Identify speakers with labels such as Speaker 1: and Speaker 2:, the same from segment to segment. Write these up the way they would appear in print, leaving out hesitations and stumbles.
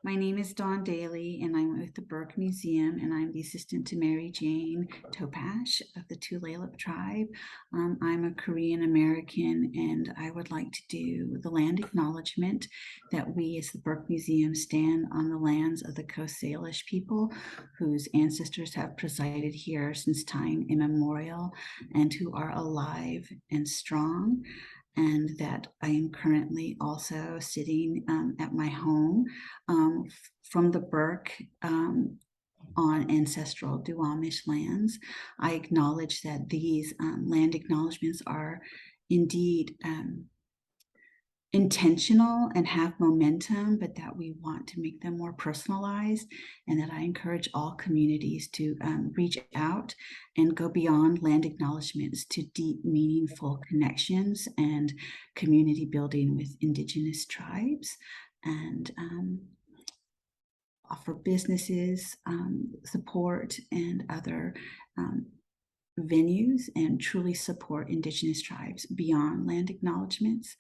Speaker 1: My name is Dawn Daly, and I'm with the Burke Museum, and I'm the assistant to Mary Jane Topash of the Tulalip tribe. I'm a Korean American, and I would like to do the land acknowledgement that we, as the Burke Museum, stand on the lands of the Coast Salish people whose ancestors have presided here since time immemorial and who are alive and strong, and that I am currently also sitting at my home um, from the Burke on ancestral Duwamish lands. I acknowledge that these land acknowledgements are indeed intentional and have momentum, but that we want to make them more personalized, and that I encourage all communities to reach out and go beyond land acknowledgements to deep, meaningful connections and community building with Indigenous tribes, and offer businesses support and other venues and truly support Indigenous tribes beyond land acknowledgements,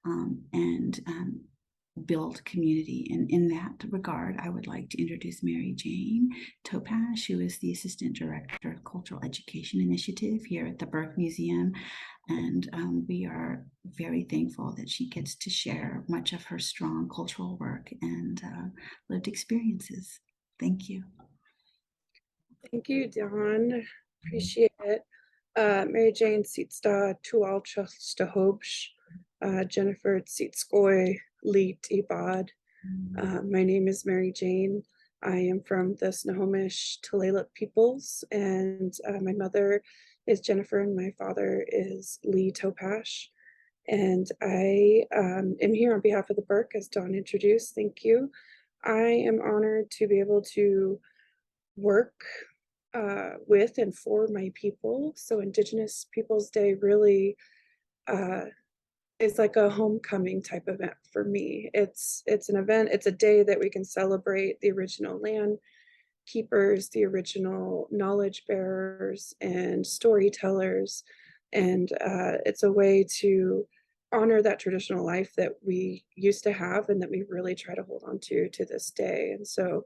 Speaker 1: and build community. And in that regard, I would like to introduce Mary Jane Topash, who is the Assistant Director of Cultural Education Initiative here at the Burke Museum. And we are very thankful that she gets to share much of her strong cultural work and lived experiences. Thank you.
Speaker 2: Thank you, Dawn. Appreciate it. Mary Jane Sitsta Tual Stahobsh, Jennifer Tsitskoy Leet Ibad. My name is Mary Jane. I am from the Snohomish Tulalip peoples, and my mother is Jennifer and my father is Lee Topash. And I am here on behalf of the Burke, as Dawn introduced. Thank you. I am honored to be able to work with and for my people. So Indigenous Peoples Day really is like a homecoming type event for me. It's an event, it's a day that we can celebrate the original land keepers, the original knowledge bearers and storytellers. And it's a way to honor that traditional life that we used to have and that we really try to hold on to this day. And so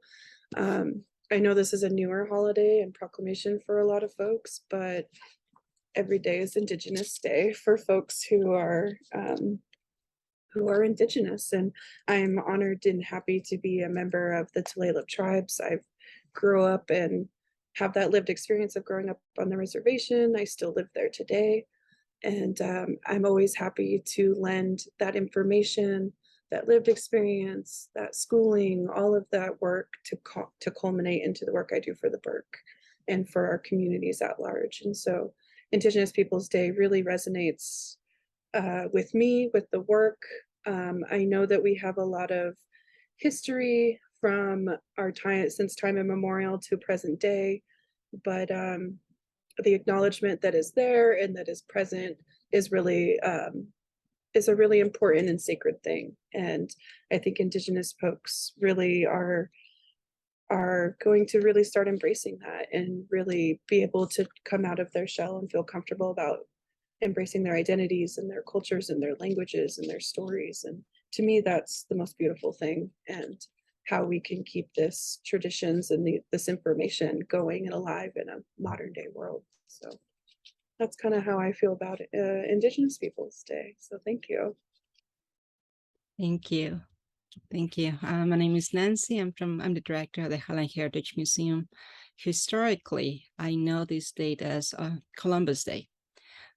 Speaker 2: I know this is a newer holiday and proclamation for a lot of folks, but every day is Indigenous Day for folks who are Indigenous. And I'm honored and happy to be a member of the Tulalip tribes. I've grew up and have that lived experience of growing up on the reservation. I still live there today. And I'm always happy to lend that information, that lived experience, that schooling, all of that work to culminate into the work I do for the Burke and for our communities at large. And so Indigenous Peoples Day really resonates with me, with the work. I know that we have a lot of history from our time, since time immemorial to present day, but the acknowledgement that is there and that is present is really is a really important and sacred thing. And I think Indigenous folks really are going to really start embracing that and really be able to come out of their shell and feel comfortable about embracing their identities and their cultures and their languages and their stories. And to me, that's the most beautiful thing, and how we can keep this traditions and this information going and alive in a modern day world. So that's kind of how I feel about Indigenous Peoples Day. So thank you.
Speaker 3: Thank you. Thank you. My name is Nancy. I'm the director of the Highline Heritage Museum. Historically, I know this date as Columbus Day.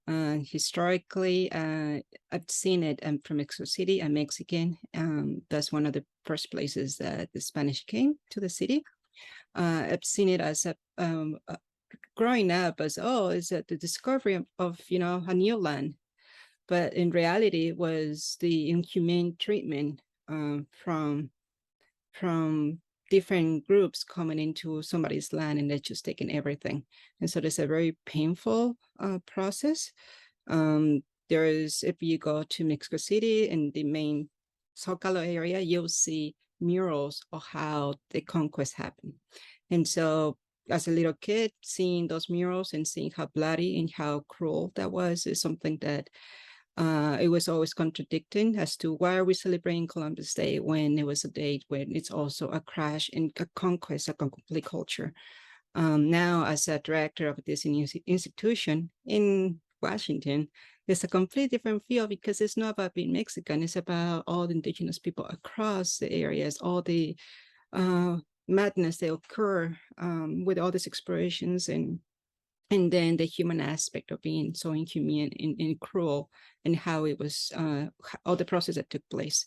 Speaker 3: Historically, I've seen it. I'm from Mexico City. I'm Mexican. That's one of the first places that the Spanish came to the city. I've seen it as growing up as, it's the discovery of a new land. But in reality, it was the inhumane treatment from different groups coming into somebody's land, and they're just taking everything. And so there's a very painful process. There is, if you go to Mexico City in the main Zocalo area, you'll see murals of how the conquest happened. And so as a little kid, seeing those murals and seeing how bloody and how cruel that was is something that It was always contradicting as to why are we celebrating Columbus Day when it was a date when it's also a crash and a conquest of a complete culture. Now, as a director of this institution in Washington, it's a completely different feel because it's not about being Mexican. It's about all the indigenous people across the areas, all the madness that occur with all these explorations and then the human aspect of being so inhumane and cruel and how it was all the process that took place.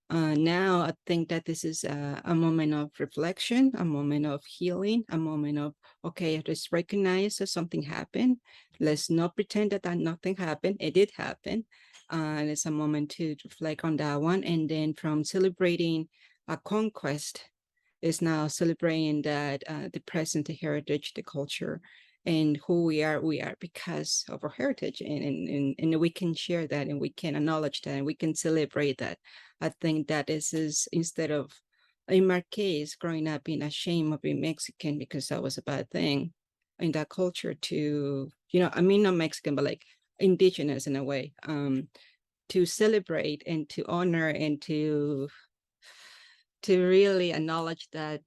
Speaker 3: Now I think that this is a moment of reflection, a moment of healing, a moment of, okay, let's recognize that something happened. Let's not pretend that nothing happened. It did happen. And it's a moment to reflect on that one. And then from celebrating a conquest is now celebrating that the present, the heritage, the culture, and who we are because of our heritage, and we can share that, and we can acknowledge that, and we can celebrate that. I think that this is, instead of, in my case, growing up being ashamed of being Mexican because that was a bad thing in that culture, to, I mean, not Mexican, but like indigenous in a way, to celebrate and to honor and to really acknowledge that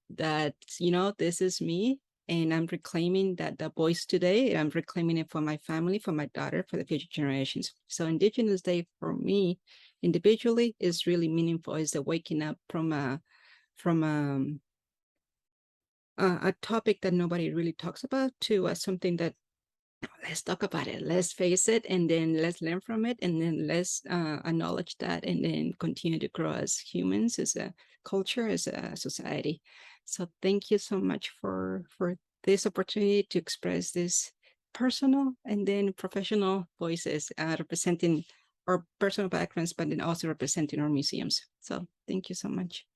Speaker 3: this is me, and I'm reclaiming that the voice today, and I'm reclaiming it for my family, for my daughter, for the future generations. So Indigenous Day for me individually is really meaningful. Is the waking up from a topic that nobody really talks about to something that, let's talk about it, let's face it, and then let's learn from it, and then let's acknowledge that, and then continue to grow as humans, as a culture, as a society. So thank you so much for this opportunity to express this personal and then professional voices, representing our personal backgrounds, but then also representing our museums. So thank you so much.